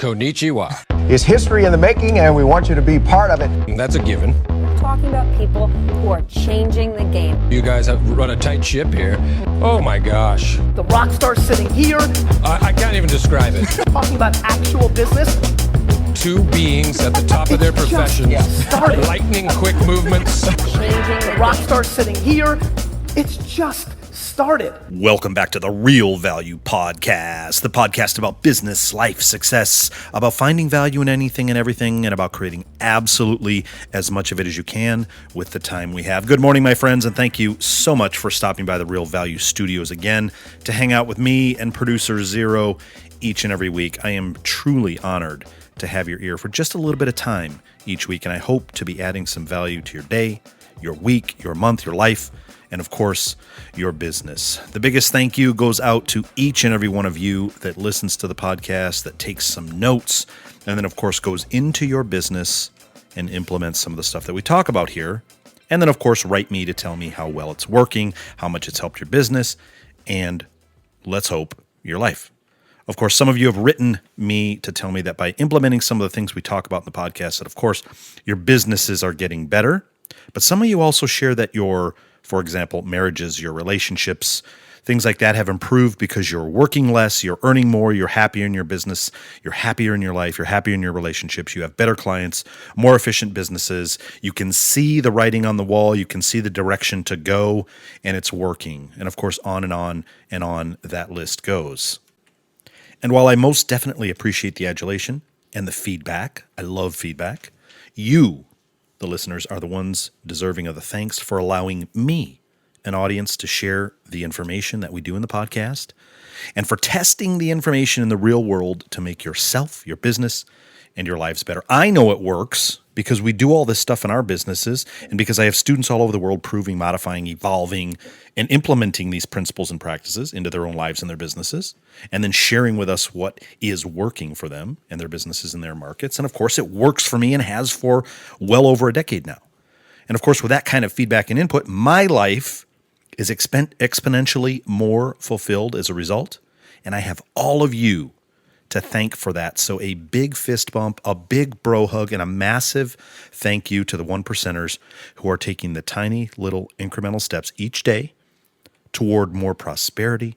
Konnichiwa. It's history in the making, and we want you to be part of it. That's a given. We're talking about people who are changing the game. You guys have run a tight ship here. Oh my gosh. The rock star sitting here. I can't even describe it. Talking about actual business. Two beings at the top of their professions. Started. Lightning quick movements. Changing the Rock star sitting here. It's just started. Welcome back to the Real Value Podcast, the podcast about business, life, success, about finding value in anything and everything, and about creating absolutely as much of it as you can with the time we have. Good morning, my friends, and thank you so much for stopping by the Real Value Studios again to hang out with me and producer Zero each and every week. I am truly honored to have your ear for just a little bit of time each week, and I hope to be adding some value to your day, your week, your month, your life, and of course, your business. The biggest thank you goes out to each and every one of you that listens to the podcast, that takes some notes, and then of course goes into your business and implements some of the stuff that we talk about here. And then of course, write me to tell me how well it's working, how much it's helped your business, and let's hope your life. Of course, some of you have written me to tell me that by implementing some of the things we talk about in the podcast, that of course, your businesses are getting better. But some of you also share that your, for example, marriages, your relationships, things like that have improved because you're working less, you're earning more, you're happier in your business, you're happier in your life, you're happier in your relationships, you have better clients, more efficient businesses, you can see the writing on the wall, you can see the direction to go, and it's working. And of course, on and on that list goes. And while I most definitely appreciate the adulation and the feedback, I love feedback, you, the listeners, are the ones deserving of the thanks for allowing me, an audience, to share the information that we do in the podcast, and for testing the information in the real world to make yourself, your business, and your lives better. I know it works because we do all this stuff in our businesses, and because I have students all over the world proving, modifying, evolving, and implementing these principles and practices into their own lives and their businesses, and then sharing with us what is working for them and their businesses and their markets. And of course, it works for me and has for well over a decade now. And of course, with that kind of feedback and input, my life is exponentially more fulfilled as a result, and I have all of you to thank for that. So a big fist bump, a big bro hug, and a massive thank you to the one percenters who are taking the tiny little incremental steps each day toward more prosperity,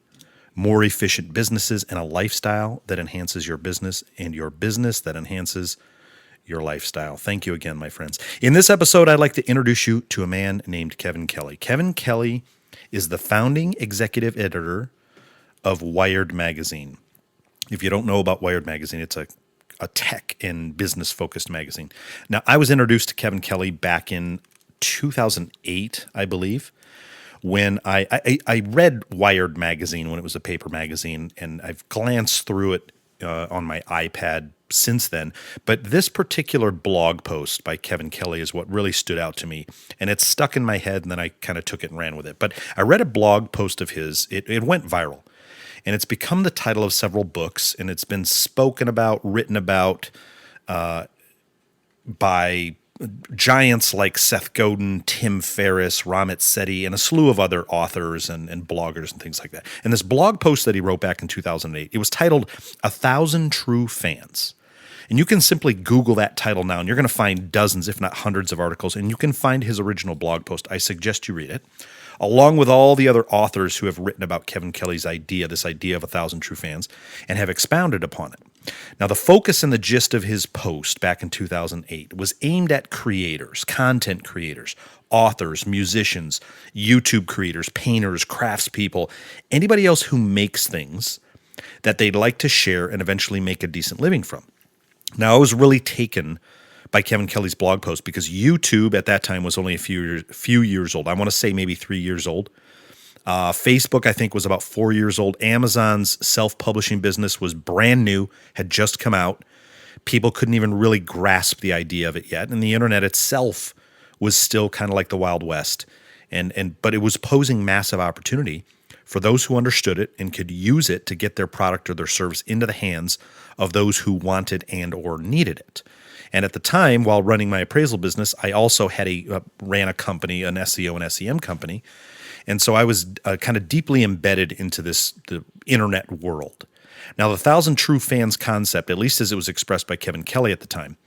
more efficient businesses, and a lifestyle that enhances your business, and your business that enhances your lifestyle. Thank you again, my friends. In this episode, I'd like to introduce you to a man named Kevin Kelly. Kevin Kelly is the founding executive editor of Wired Magazine. If you don't know about Wired Magazine, it's a tech and business-focused magazine. Now, I was introduced to Kevin Kelly back in 2008, I believe, when I read Wired Magazine when it was a paper magazine, and I've glanced through it on my iPad since then. But this particular blog post by Kevin Kelly is what really stood out to me, and it stuck in my head, and then I kind of took it and ran with it. But I read a blog post of his. It went viral. And it's become the title of several books, and it's been spoken about, written about by giants like Seth Godin, Tim Ferriss, Ramit Sethi, and a slew of other authors and bloggers and things like that. And this blog post that he wrote back in 2008, it was titled 1,000 True Fans. And you can simply Google that title now, and you're going to find dozens, if not hundreds of articles, and you can find his original blog post. I suggest you read it, along with all the other authors who have written about Kevin Kelly's idea, this idea of 1,000 True Fans, and have expounded upon it. Now, the focus and the gist of his post back in 2008 was aimed at creators, content creators, authors, musicians, YouTube creators, painters, craftspeople, anybody else who makes things that they'd like to share and eventually make a decent living from. Now, I was really taken by Kevin Kelly's blog post because YouTube at that time was only a few years old. I want to say maybe 3 years old. Facebook, I think, was about 4 years old. Amazon's self-publishing business was brand new, had just come out. People couldn't even really grasp the idea of it yet. And the internet itself was still kind of like the Wild West. But it was posing massive opportunity for those who understood it and could use it to get their product or their service into the hands of those who wanted and or needed it. And at the time, while running my appraisal business, I also had ran a company, an SEO and SEM company. And so I was kind of deeply embedded into the internet world. Now, the 1,000 True Fans concept, at least as it was expressed by Kevin Kelly at the time,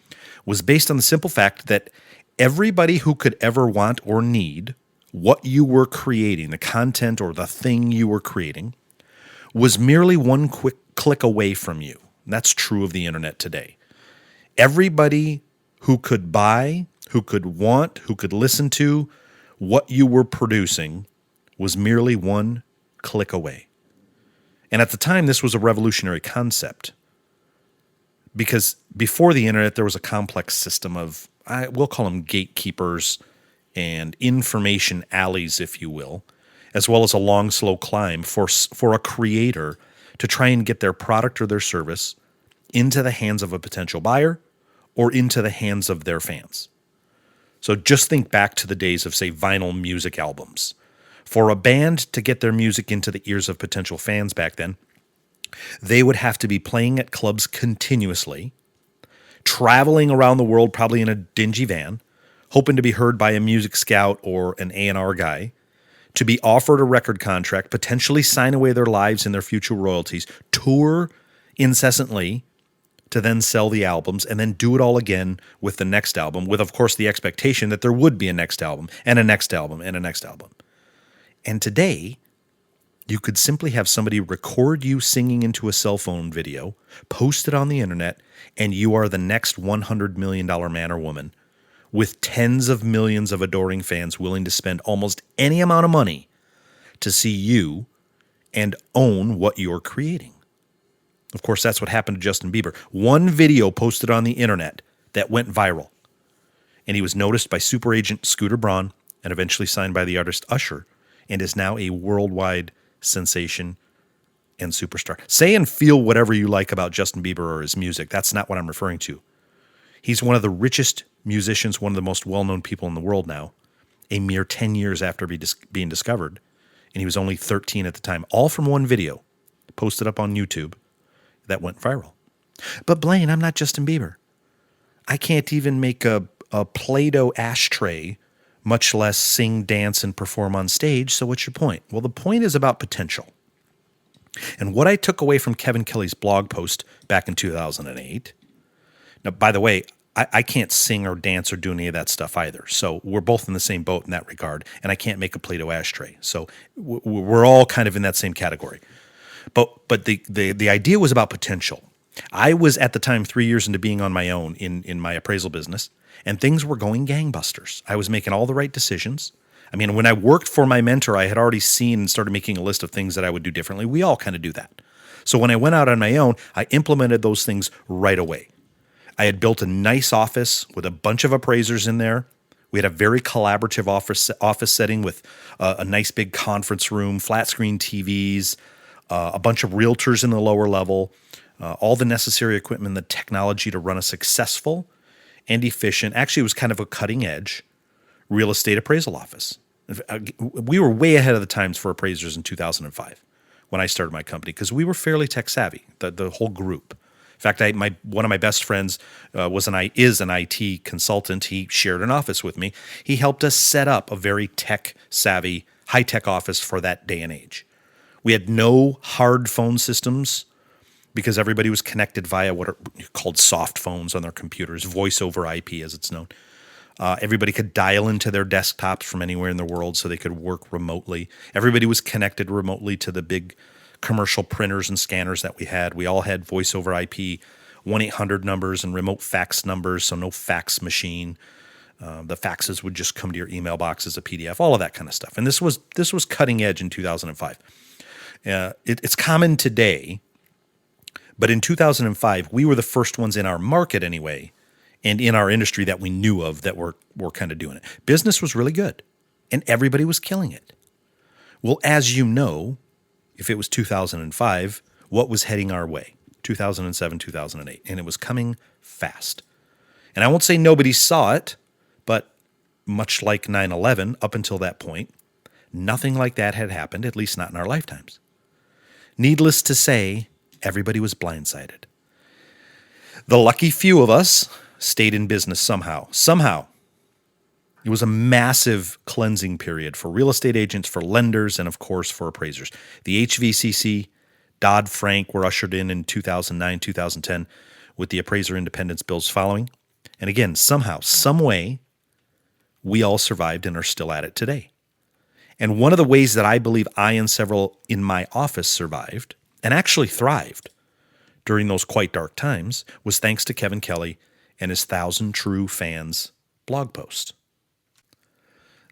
was based on the simple fact that everybody who could ever want or need what you were creating, the content or the thing you were creating, was merely one quick click away from you. And that's true of the internet today. Everybody who could buy, who could want, who could listen to what you were producing was merely one click away. And at the time, this was a revolutionary concept because before the internet, there was a complex system of, we'll call them gatekeepers and information alleys, if you will, as well as a long, slow climb for a creator to try and get their product or their service into the hands of a potential buyer or into the hands of their fans. So just think back to the days of, say, vinyl music albums. For a band to get their music into the ears of potential fans back then, they would have to be playing at clubs continuously, traveling around the world probably in a dingy van, hoping to be heard by a music scout or an A&R guy, to be offered a record contract, potentially sign away their lives and their future royalties, tour incessantly to then sell the albums, and then do it all again with the next album, with, of course, the expectation that there would be a next album and a next album and a next album. And today, you could simply have somebody record you singing into a cell phone video, post it on the internet, and you are the next $100 million man or woman with tens of millions of adoring fans willing to spend almost any amount of money to see you and own what you're creating. Of course, that's what happened to Justin Bieber. One video posted on the internet that went viral, and he was noticed by super agent Scooter Braun and eventually signed by the artist Usher, and is now a worldwide sensation and superstar. Say and feel whatever you like about Justin Bieber or his music. That's not what I'm referring to. He's one of the richest musicians, one of the most well-known people in the world now, a mere 10 years after being discovered, and he was only 13 at the time, all from one video posted up on YouTube that went viral. But Blaine, I'm not Justin Bieber. I can't even make a Play-Doh ashtray, much less sing, dance, and perform on stage, so what's your point? Well, the point is about potential. And what I took away from Kevin Kelly's blog post back in 2008, now, by the way, I can't sing or dance or do any of that stuff either, so we're both in the same boat in that regard, and I can't make a Play-Doh ashtray, so we're all kind of in that same category. But the idea was about potential. I was at the time 3 years into being on my own in my appraisal business, and things were going gangbusters. I was making all the right decisions. I mean, when I worked for my mentor, I had already seen and started making a list of things that I would do differently. We all kind of do that. So when I went out on my own, I implemented those things right away. I had built a nice office with a bunch of appraisers in there. We had a very collaborative office setting with a nice big conference room, flat screen TVs, a bunch of realtors in the lower level, all the necessary equipment, the technology to run a successful and efficient, actually it was kind of a cutting edge real estate appraisal office. We were way ahead of the times for appraisers in 2005 when I started my company because we were fairly tech savvy, the whole group. In fact, one of my best friends is an IT consultant. He shared an office with me. He helped us set up a very tech-savvy, high-tech office for that day and age. We had no hard phone systems because everybody was connected via what are called soft phones on their computers, voice over IP as it's known. Everybody could dial into their desktops from anywhere in the world so they could work remotely. Everybody was connected remotely to the big commercial printers and scanners that we had. We all had voice over IP, 1-800 numbers and remote fax numbers, so no fax machine. The faxes would just come to your email box as a PDF, all of that kind of stuff. And this was cutting edge in 2005. It's common today, but in 2005, we were the first ones in our market anyway, and in our industry that we knew of that were kind of doing it. Business was really good, and everybody was killing it. Well, as you know, if it was 2005, what was heading our way? 2007, 2008, and it was coming fast. And I won't say nobody saw it, but much like 9/11, up until that point, nothing like that had happened, at least not in our lifetimes. Needless to say, everybody was blindsided. The lucky few of us stayed in business somehow. It was a massive cleansing period for real estate agents, for lenders, and of course for appraisers. The HVCC Dodd-Frank were ushered in 2009, 2010, with the appraiser independence bills following. And again, somehow, some way, we all survived and are still at it today. And one of the ways that I believe I and several in my office survived and actually thrived during those quite dark times was thanks to Kevin Kelly and his 1,000 True Fans blog post.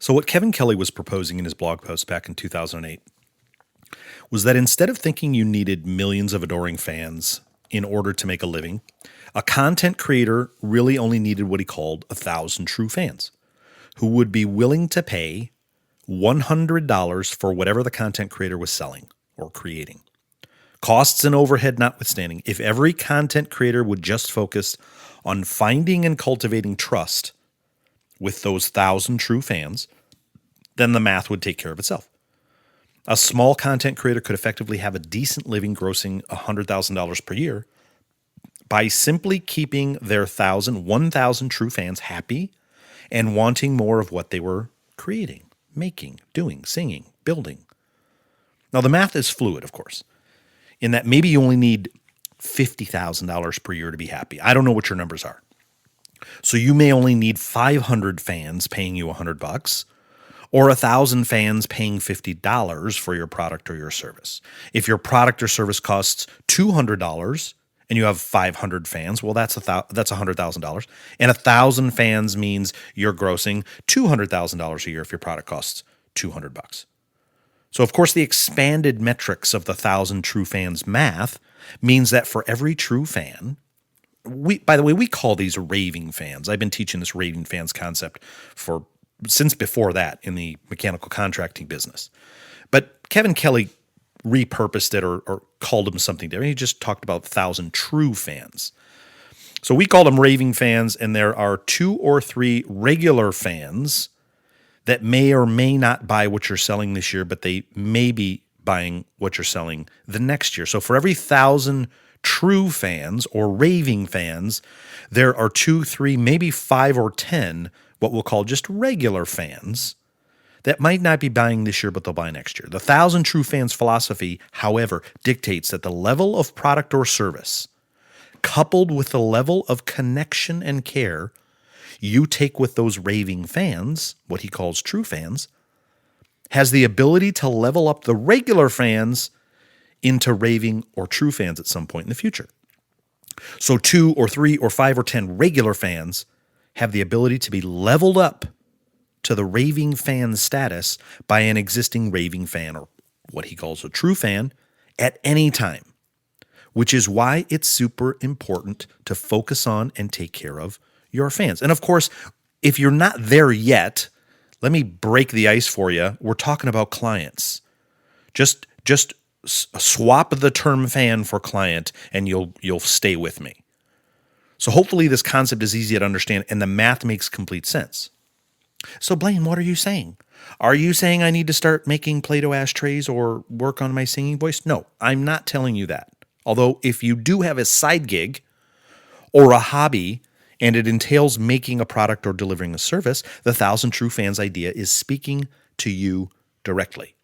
So what Kevin Kelly was proposing in his blog post back in 2008 was that instead of thinking you needed millions of adoring fans in order to make a living, a content creator really only needed what he called 1,000 true fans who would be willing to pay $100 for whatever the content creator was selling or creating. Costs and overhead notwithstanding, if every content creator would just focus on finding and cultivating trust with those 1,000 true fans, then the math would take care of itself. A small content creator could effectively have a decent living grossing $100,000 per year by simply keeping their 1,000 true fans happy and wanting more of what they were creating, making, doing, singing, building. Now, the math is fluid, of course, in that maybe you only need $50,000 per year to be happy. I don't know what your numbers are. So you may only need 500 fans paying you $100 or 1,000 fans paying $50 for your product or your service. If your product or service costs $200 and you have 500 fans, well, that's $100,000. And 1,000 fans means you're grossing $200,000 a year if your product costs $200. So, of course, the expanded metrics of the 1,000 true fans math means that for every true fan, by the way, we call these raving fans. I've been teaching this raving fans concept since before that in the mechanical contracting business. But Kevin Kelly repurposed it or called them something different. He just talked about 1,000 true fans. So we call them raving fans, and there are 2 or 3 regular fans that may or may not buy what you're selling this year, but they may be buying what you're selling the next year. So for every 1,000 true fans or raving fans, there are 2, 3, maybe 5 or 10 what we'll call just regular fans that might not be buying this year, but they'll buy next year. The 1,000 true fans philosophy, however, dictates that the level of product or service, coupled with the level of connection and care you take with those raving fans, what he calls true fans, has the ability to level up the regular fans into raving or true fans at some point in the future. So 2 or 3 or 5 or 10 regular fans have the ability to be leveled up to the raving fan status by an existing raving fan, or what he calls a true fan, at any time, which is why it's super important to focus on and take care of your fans. And of course, if you're not there yet, let me break the ice for you. We're talking about clients. Just swap the term fan for client and you'll stay with me. So hopefully this concept is easy to understand and the math makes complete sense. So Blaine, what are you saying? Are you saying I need to start making Play-Doh ashtrays or work on my singing voice? No, I'm not telling you that. Although if you do have a side gig or a hobby and it entails making a product or delivering a service, the 1,000 True Fans idea is speaking to you directly.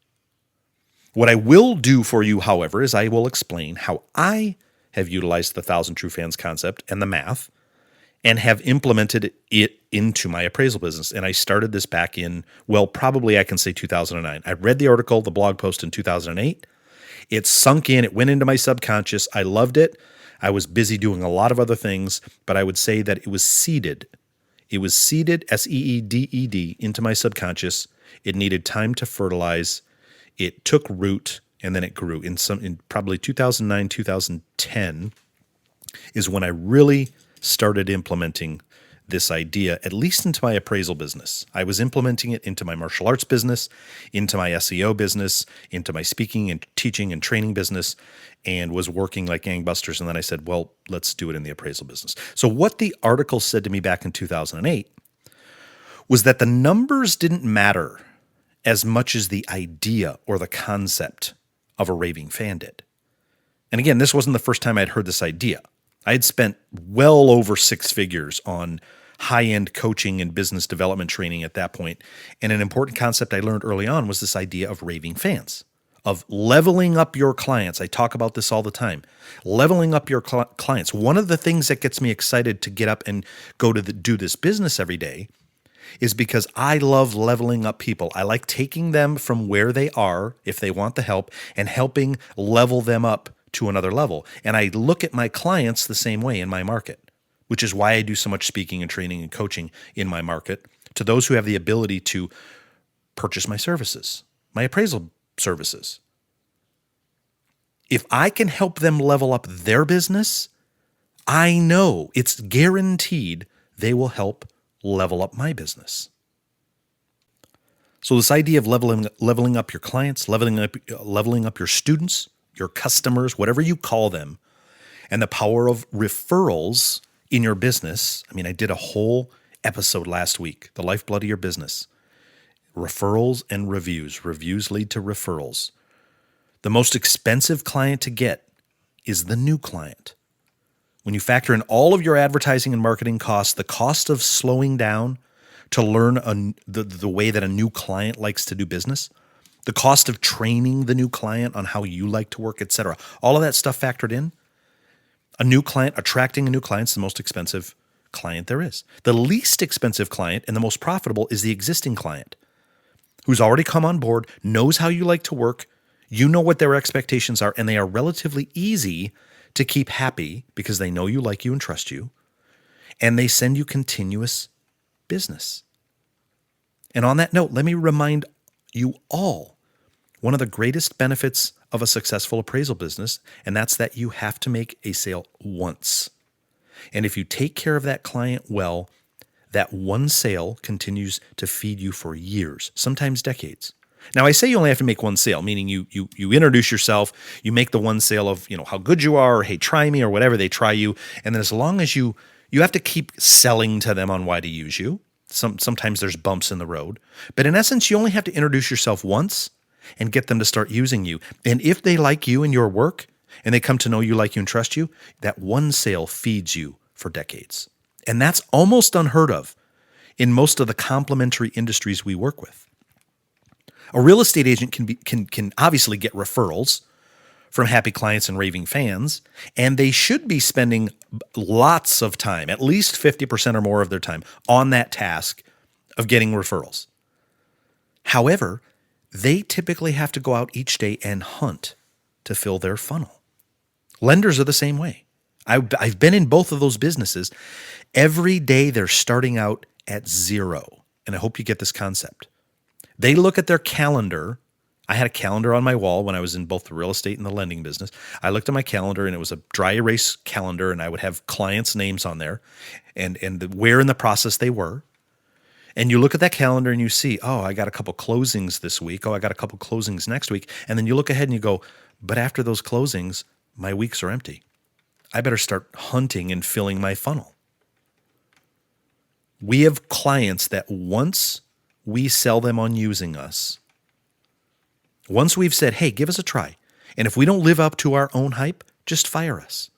What I will do for you, however, is I will explain how I have utilized the 1,000 True Fans concept and the math and have implemented it into my appraisal business. And I started this back in, well, probably I can say 2009. I read the article, the blog post in 2008. It sunk in. It went into my subconscious. I loved it. I was busy doing a lot of other things, but I would say that it was seeded. It was seeded, S-E-E-D-E-D, into my subconscious. It needed time to fertilize. It took root, and then it grew. In probably 2009, 2010 is when I really started implementing this idea, at least into my appraisal business. I was implementing it into my martial arts business, into my SEO business, into my speaking and teaching and training business, and was working like gangbusters. And then I said, well, let's do it in the appraisal business. So what the article said to me back in 2008 was that the numbers didn't matter as much as the idea or the concept of a raving fan did. And again, this wasn't the first time I'd heard this idea. I had spent well over 6 figures on high-end coaching and business development training at that point. And an important concept I learned early on was this idea of raving fans. of leveling up your clients. I talk about this all the time. Leveling up your clients. One of the things that gets me excited to get up and go to do this business every day is because I love leveling up people. I like taking them from where they are, if they want the help, and helping level them up to another level. And I look at my clients the same way in my market, which is why I do so much speaking and training and coaching in my market to those who have the ability to purchase my services, my appraisal services. If I can help them level up their business, I know it's guaranteed they will help level up my business. So this idea of leveling up your clients, leveling up your students, your customers, whatever you call them, and the power of referrals in your business. I mean, I did a whole episode last week, the lifeblood of your business. Referrals and reviews. Reviews lead to referrals. The most expensive client to get is the new client. When you factor in all of your advertising and marketing costs, the cost of slowing down to learn the way that a new client likes to do business, the cost of training the new client on how you like to work, etc., all of that stuff factored in, attracting a new client is the most expensive client there is. The least expensive client and the most profitable is the existing client, who's already come on board, knows how you like to work, you know what their expectations are, and they are relatively easy to keep happy because they know you, like you, and trust you, and they send you continuous business. And on that note, let me remind you all, one of the greatest benefits of a successful appraisal business, and that's that you have to make a sale once. And if you take care of that client well, that one sale continues to feed you for years, sometimes decades. Now, I say you only have to make one sale, meaning you introduce yourself, you make the one sale of, how good you are, or hey, try me, or whatever, they try you. And then as long as you have to keep selling to them on why to use you. Sometimes there's bumps in the road. But in essence, you only have to introduce yourself once and get them to start using you. And if they like you and your work, and they come to know you, like you, and trust you, that one sale feeds you for decades. And that's almost unheard of in most of the complementary industries we work with. A real estate agent can obviously get referrals from happy clients and raving fans, and they should be spending lots of time, at least 50% or more of their time, on that task of getting referrals. However, they typically have to go out each day and hunt to fill their funnel. Lenders are the same way. I've been in both of those businesses. Every day they're starting out at zero, and I hope you get this concept. They look at their calendar. I had a calendar on my wall when I was in both the real estate and the lending business. I looked at my calendar, and it was a dry erase calendar, and I would have clients' names on there and where in the process they were. And you look at that calendar and you see, oh, I got a couple closings this week. Oh, I got a couple closings next week. And then you look ahead and you go, but after those closings, my weeks are empty. I better start hunting and filling my funnel. We have clients that once we sell them on using us, once we've said, hey, give us a try, and if we don't live up to our own hype, just fire us.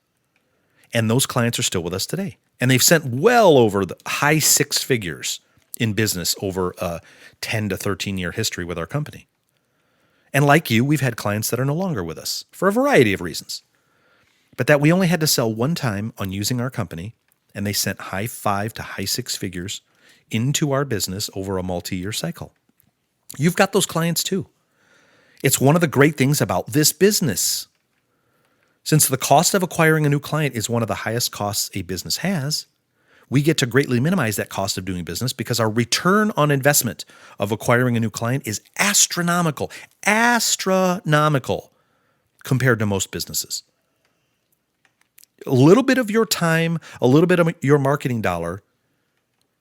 And those clients are still with us today. And they've sent well over the high six figures in business over a 10 to 13 year history with our company. And like you, we've had clients that are no longer with us for a variety of reasons. But that we only had to sell one time on using our company, and they sent high 5 to high 6 figures into our business over a multi-year cycle. You've got those clients too. It's one of the great things about this business. Since the cost of acquiring a new client is one of the highest costs a business has, we get to greatly minimize that cost of doing business because our return on investment of acquiring a new client is astronomical compared to most businesses. A little bit of your time, a little bit of your marketing dollar,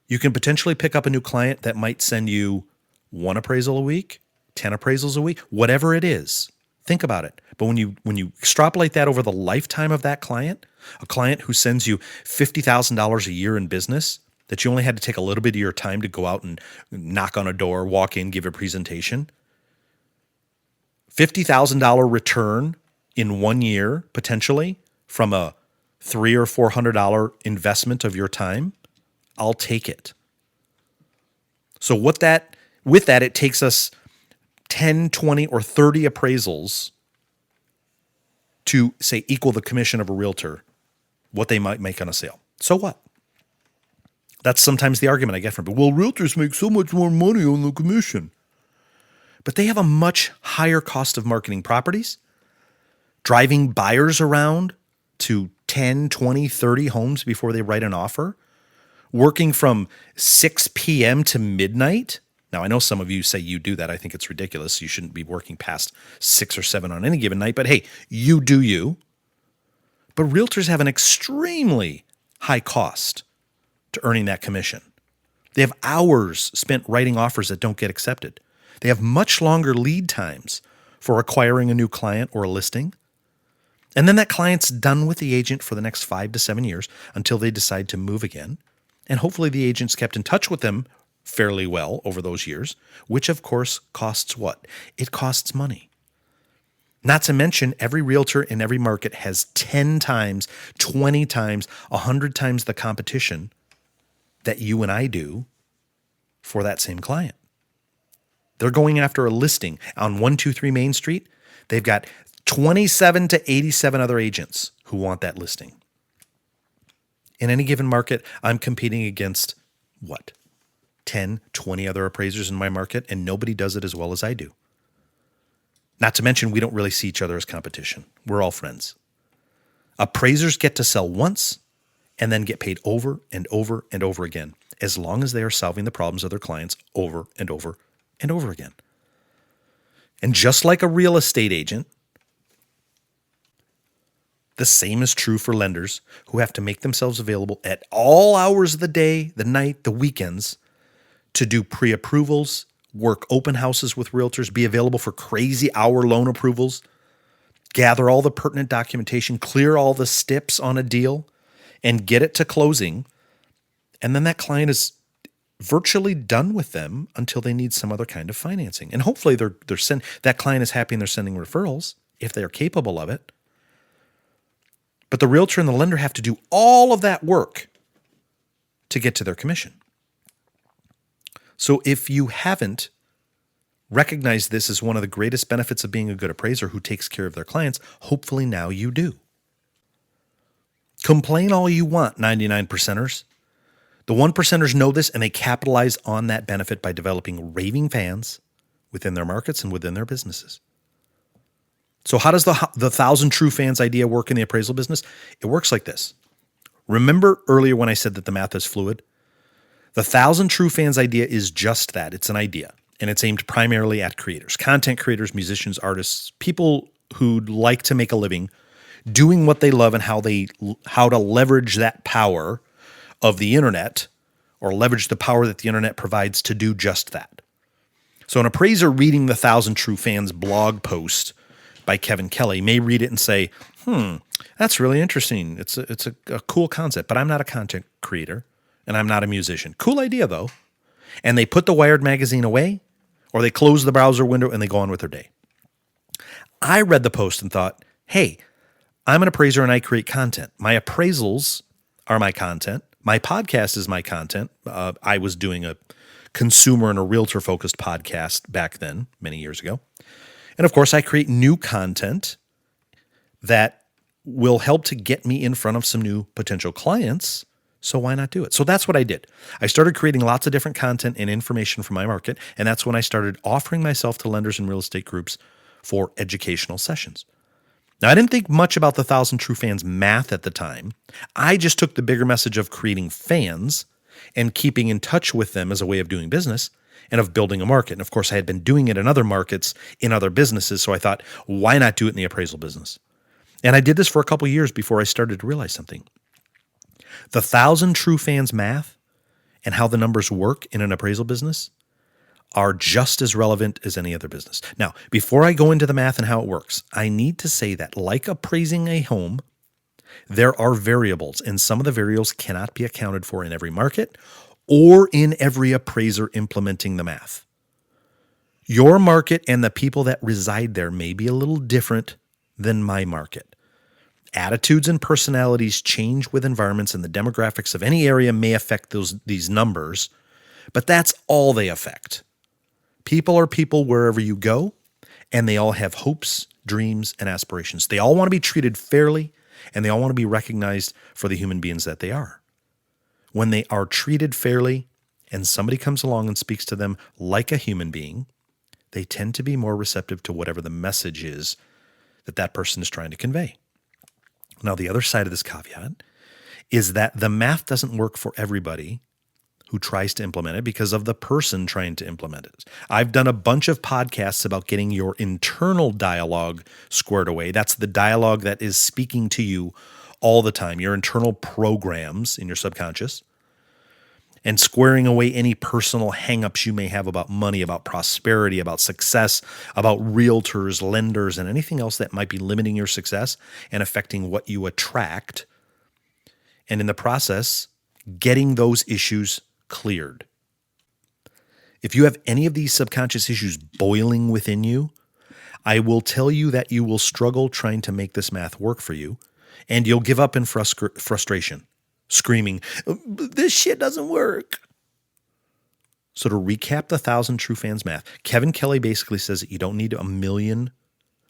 you can potentially pick up a new client that might send you 1 appraisal a week, 10 appraisals a week, whatever it is. Think about it. But when you extrapolate that over the lifetime of that client, a client who sends you $50,000 a year in business, that you only had to take a little bit of your time to go out and knock on a door, walk in, give a presentation, $50,000 return in 1 year, potentially, from a $300 or $400 investment of your time, I'll take it. So with that, it takes us 10, 20, or 30 appraisals to, say, equal the commission of a realtor, what they might make on a sale. So what? That's sometimes the argument I get from people. Well, realtors make so much more money on the commission. But they have a much higher cost of marketing properties, driving buyers around to 10, 20, 30 homes before they write an offer, working from 6 p.m. to midnight. Now, I know some of you say you do that. I think it's ridiculous. You shouldn't be working past 6 or 7 on any given night. But hey, you do you. But realtors have an extremely high cost to earning that commission. They have hours spent writing offers that don't get accepted. They have much longer lead times for acquiring a new client or a listing. And then that client's done with the agent for the next 5 to 7 years until they decide to move again. And hopefully the agent's kept in touch with them fairly well over those years, which of course costs what? It costs money. Not to mention every realtor in every market has 10 times, 20 times, 100 times the competition that you and I do for that same client. They're going after a listing on 123 Main Street. They've got 27 to 87 other agents who want that listing. In any given market, I'm competing against what? 10, 20 other appraisers in my market, and nobody does it as well as I do. Not to mention, we don't really see each other as competition. We're all friends. Appraisers get to sell once and then get paid over and over and over again, as long as they are solving the problems of their clients over and over and over again. And just like a real estate agent, the same is true for lenders who have to make themselves available at all hours of the day, the night, the weekends to do pre-approvals, work open houses with realtors, be available for crazy hour loan approvals, gather all the pertinent documentation, clear all the steps on a deal, and get it to closing. And then that client is virtually done with them until they need some other kind of financing. And hopefully that client is happy and they're sending referrals if they are capable of it. But the realtor and the lender have to do all of that work to get to their commission. So if you haven't recognized this as one of the greatest benefits of being a good appraiser who takes care of their clients, hopefully now you do. Complain all you want, 99%ers. The 1%ers know this and they capitalize on that benefit by developing raving fans within their markets and within their businesses. So how does the 1,000 true fans idea work in the appraisal business? It works like this. Remember earlier when I said that the math is fluid? The 1,000 true fans idea is just that. It's an idea, and it's aimed primarily at creators, content creators, musicians, artists, people who like to make a living doing what they love and how to leverage that power of the internet or leverage the power that the internet provides to do just that. So an appraiser reading the 1,000 True Fans blog post by Kevin Kelly may read it and say, that's really interesting. It's a cool concept, but I'm not a content creator and I'm not a musician. Cool idea though. And they put the Wired magazine away or they close the browser window and they go on with their day. I read the post and thought, hey, I'm an appraiser and I create content. My appraisals are my content. My podcast is my content. I was doing a consumer and a realtor-focused podcast back then, many years ago. And of course, I create new content that will help to get me in front of some new potential clients. So why not do it? So that's what I did. I started creating lots of different content and information for my market. And that's when I started offering myself to lenders and real estate groups for educational sessions. Now, I didn't think much about the 1,000 True Fans math at the time. I just took the bigger message of creating fans and keeping in touch with them as a way of doing business and of building a market. And of course, I had been doing it in other markets, in other businesses. So I thought, why not do it in the appraisal business? And I did this for a couple of years before I started to realize something. The 1,000 True Fans math and how the numbers work in an appraisal business are just as relevant as any other business. Now, before I go into the math and how it works, I need to say that like appraising a home, there are variables, and some of the variables cannot be accounted for in every market or in every appraiser implementing the math. Your market and the people that reside there may be a little different than my market. Attitudes and personalities change with environments, and the demographics of any area may affect these numbers, but that's all they affect. People are people wherever you go, and they all have hopes, dreams, and aspirations. They all want to be treated fairly, and they all want to be recognized for the human beings that they are. When they are treated fairly and somebody comes along and speaks to them like a human being, they tend to be more receptive to whatever the message is that that person is trying to convey. Now, the other side of this caveat is that the math doesn't work for everybody who tries to implement it because of the person trying to implement it. I've done a bunch of podcasts about getting your internal dialogue squared away. That's the dialogue that is speaking to you all the time, your internal programs in your subconscious, and squaring away any personal hangups you may have about money, about prosperity, about success, about realtors, lenders, and anything else that might be limiting your success and affecting what you attract. And in the process, getting those issues cleared. If you have any of these subconscious issues boiling within you, I will tell you that you will struggle trying to make this math work for you, and you'll give up in frustration, screaming, "This shit doesn't work." So to recap the 1,000 True Fans math, Kevin Kelly basically says that you don't need 1 million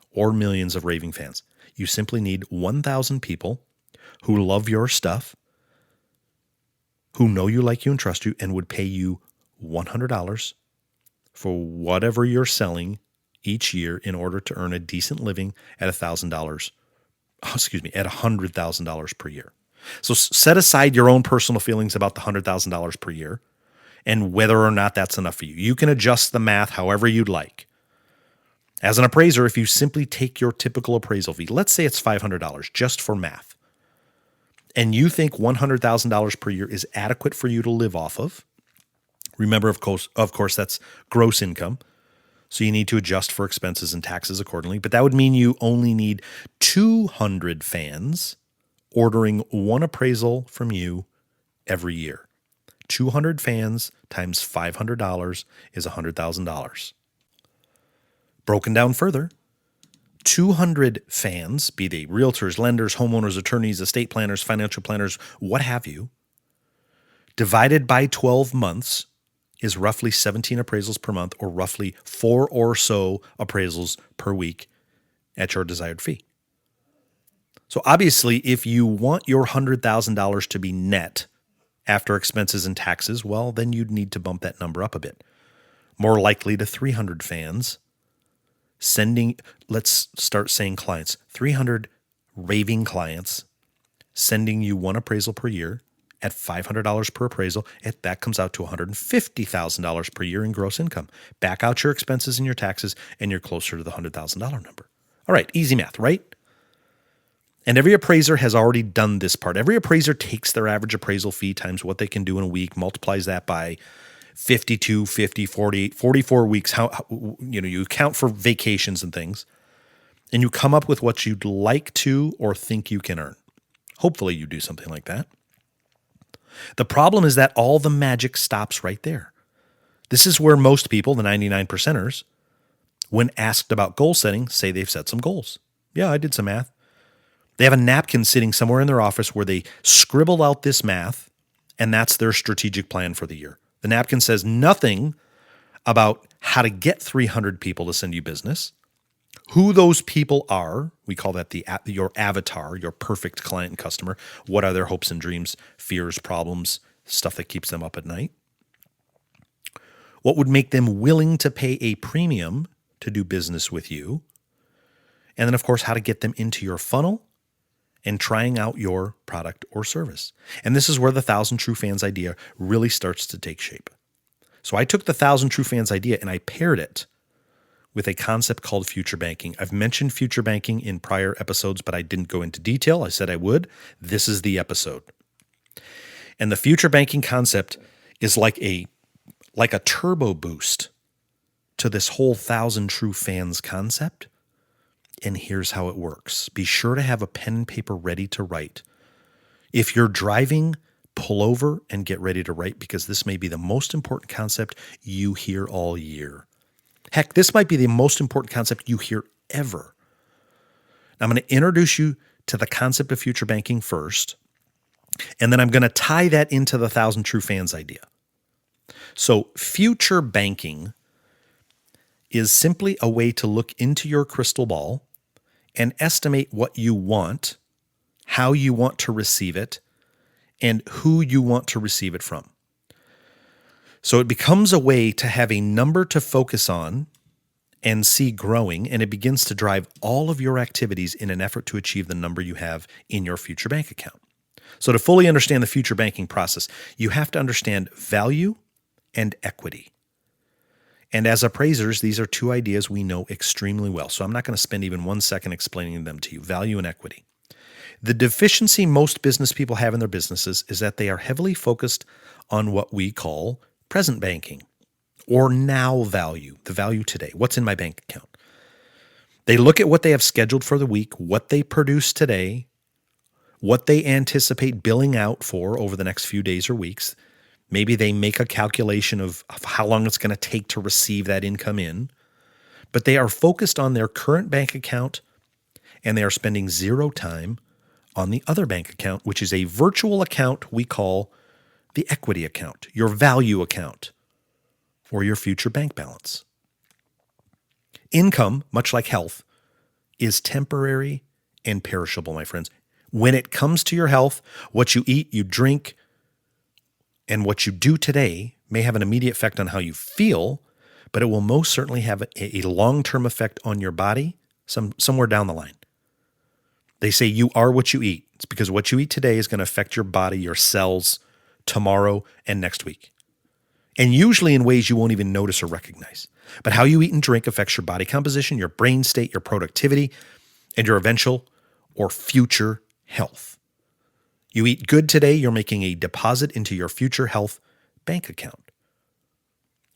or millions of raving fans. You simply need 1,000 people who love your stuff, who know you, like you, and trust you, and would pay you $100 for whatever you're selling each year in order to earn a decent living at $100,000 per year. So set aside your own personal feelings about the $100,000 per year and whether or not that's enough for you. You can adjust the math however you'd like. As an appraiser, if you simply take your typical appraisal fee, let's say it's $500 just for math, and you think $100,000 per year is adequate for you to live off of, remember, of course, that's gross income. So you need to adjust for expenses and taxes accordingly. But that would mean you only need 200 fans ordering one appraisal from you every year. 200 fans times $500 is $100,000. Broken down further, 200 fans, be they realtors, lenders, homeowners, attorneys, estate planners, financial planners, what have you, divided by 12 months is roughly 17 appraisals per month, or roughly 4 or so appraisals per week at your desired fee. So obviously, if you want your $100,000 to be net after expenses and taxes, well, then you'd need to bump that number up a bit. More likely to 300 fans let's start saying clients, 300 raving clients sending you one appraisal per year at $500 per appraisal. That comes out to $150,000 per year in gross income. Back out your expenses and your taxes, and you're closer to the $100,000 number. All right, easy math, right? And every appraiser has already done this part. Every appraiser takes their average appraisal fee times what they can do in a week, multiplies that by 52, 50, 48, 44 weeks. You account for vacations and things, and you come up with what you'd like to or think you can earn. Hopefully you do something like that. The problem is that all the magic stops right there. This is where most people, the 99%ers, when asked about goal setting, say they've set some goals. Yeah, I did some math. They have a napkin sitting somewhere in their office where they scribbled out this math, and that's their strategic plan for the year. The napkin says nothing about how to get 300 people to send you business, who those people are. We call that your avatar, your perfect client and customer. What are their hopes and dreams, fears, problems, stuff that keeps them up at night? What would make them willing to pay a premium to do business with you? And then, of course, how to get them into your funnel and trying out your product or service. And this is where the 1,000 True Fans idea really starts to take shape. So I took the 1,000 True Fans idea and I paired it with a concept called future banking. I've mentioned future banking in prior episodes, but I didn't go into detail. I said I would. This is the episode. And the future banking concept is like a turbo boost to this whole 1,000 True Fans concept. And here's how it works. Be sure to have a pen and paper ready to write. If you're driving, pull over and get ready to write, because this may be the most important concept you hear all year. Heck, this might be the most important concept you hear ever. Now, I'm going to introduce you to the concept of future banking first, and then I'm going to tie that into the 1,000 True Fans idea. So future banking is simply a way to look into your crystal ball and estimate what you want, how you want to receive it, and who you want to receive it from. So it becomes a way to have a number to focus on and see growing, and it begins to drive all of your activities in an effort to achieve the number you have in your future bank account. So to fully understand the future banking process, you have to understand value and equity. And as appraisers, these are two ideas we know extremely well. So I'm not going to spend even 1 second explaining them to you, value and equity. The deficiency most business people have in their businesses is that they are heavily focused on what we call present banking or now value, the value today. What's in my bank account? They look at what they have scheduled for the week, what they produce today, what they anticipate billing out for over the next few days or weeks. Maybe they make a calculation of how long it's going to take to receive that income in, but they are focused on their current bank account and they are spending zero time on the other bank account, which is a virtual account we call the equity account, your value account, or your future bank balance. Income, much like health, is temporary and perishable, my friends. When it comes to your health, what you eat, you drink, and what you do today may have an immediate effect on how you feel, but it will most certainly have a long-term effect on your body somewhere down the line. They say you are what you eat. It's because what you eat today is going to affect your body, your cells, tomorrow and next week. And usually in ways you won't even notice or recognize. But how you eat and drink affects your body composition, your brain state, your productivity, and your eventual or future health. You eat good today, you're making a deposit into your future health bank account.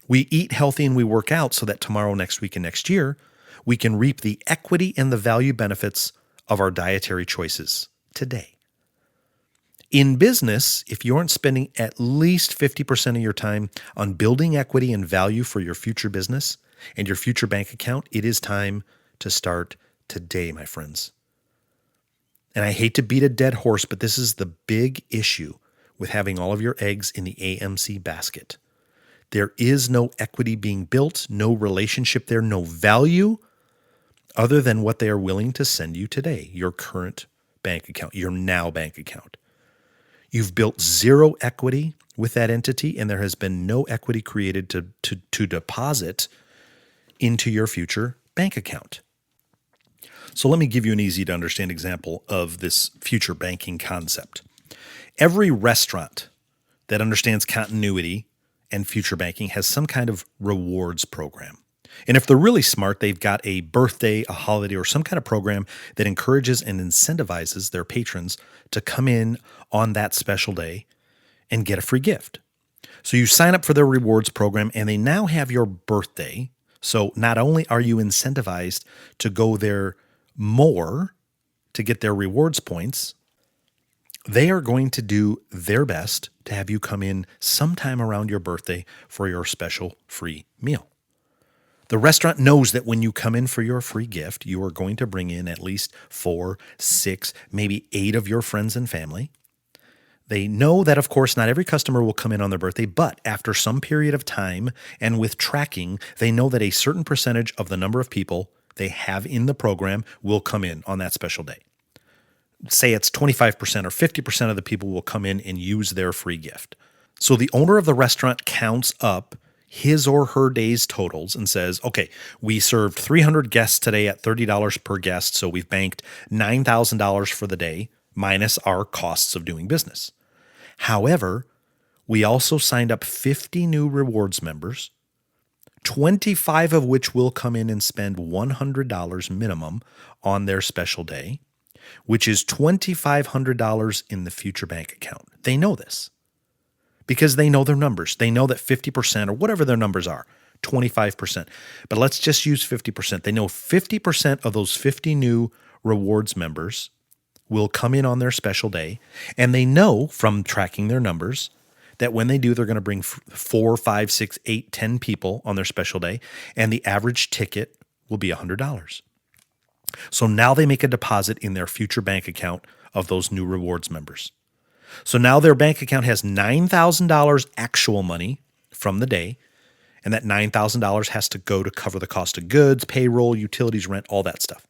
We eat healthy and we work out so that tomorrow, next week, and next year, we can reap the equity and the value benefits of our dietary choices today. In business, if you aren't spending at least 50% of your time on building equity and value for your future business and your future bank account, it is time to start today, my friends. And I hate to beat a dead horse, but this is the big issue with having all of your eggs in the AMC basket. There is no equity being built, no relationship there, no value other than what they are willing to send you today, your current bank account, your now bank account. You've built zero equity with that entity, and there has been no equity created to deposit into your future bank account. So let me give you an easy to understand example of this future banking concept. Every restaurant that understands continuity and future banking has some kind of rewards program. And if they're really smart, they've got a birthday, a holiday, or some kind of program that encourages and incentivizes their patrons to come in on that special day and get a free gift. So you sign up for their rewards program and they now have your birthday. So not only are you incentivized to go there more to get their rewards points, they are going to do their best to have you come in sometime around your birthday for your special free meal. The restaurant knows that when you come in for your free gift, you are going to bring in at least 4, 6, maybe 8 of your friends and family. They know that, of course, not every customer will come in on their birthday, but after some period of time and with tracking, they know that a certain percentage of the number of people they have in the program will come in on that special day. Say it's 25% or 50% of the people will come in and use their free gift. So the owner of the restaurant counts up his or her day's totals and says, okay, we served 300 guests today at $30 per guest, so we've banked $9,000 for the day minus our costs of doing business. However, we also signed up 50 new rewards members, 25 of which will come in and spend $100 minimum on their special day, which is $2,500 in the future bank account. They know this because they know their numbers. They know that 50% or whatever their numbers are, 25%. But let's just use 50%. They know 50% of those 50 new rewards members will come in on their special day, and they know from tracking their numbers that when they do, they're going to bring 4, 5, 6, 8, 10 people on their special day, and the average ticket will be $100. So now they make a deposit in their future bank account of those new rewards members. So now their bank account has $9,000 actual money from the day, And that $9,000 has to go to cover the cost of goods, payroll, utilities, rent, all that stuff.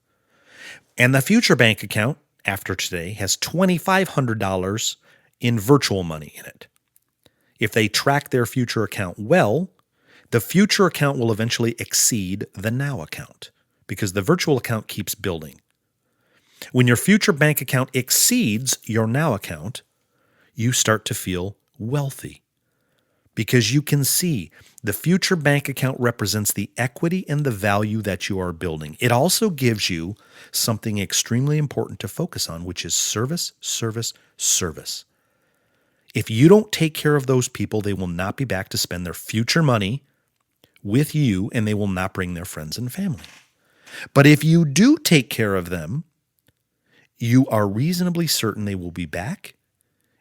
And the future bank account after today has $2,500 in virtual money in it. If they track their future account well, the future account will eventually exceed the now account because the virtual account keeps building. When your future bank account exceeds your now account, you start to feel wealthy because you can see the future bank account represents the equity and the value that you are building. It also gives you something extremely important to focus on, which is service, service, service. If you don't take care of those people, they will not be back to spend their future money with you, and they will not bring their friends and family. But if you do take care of them, you are reasonably certain they will be back,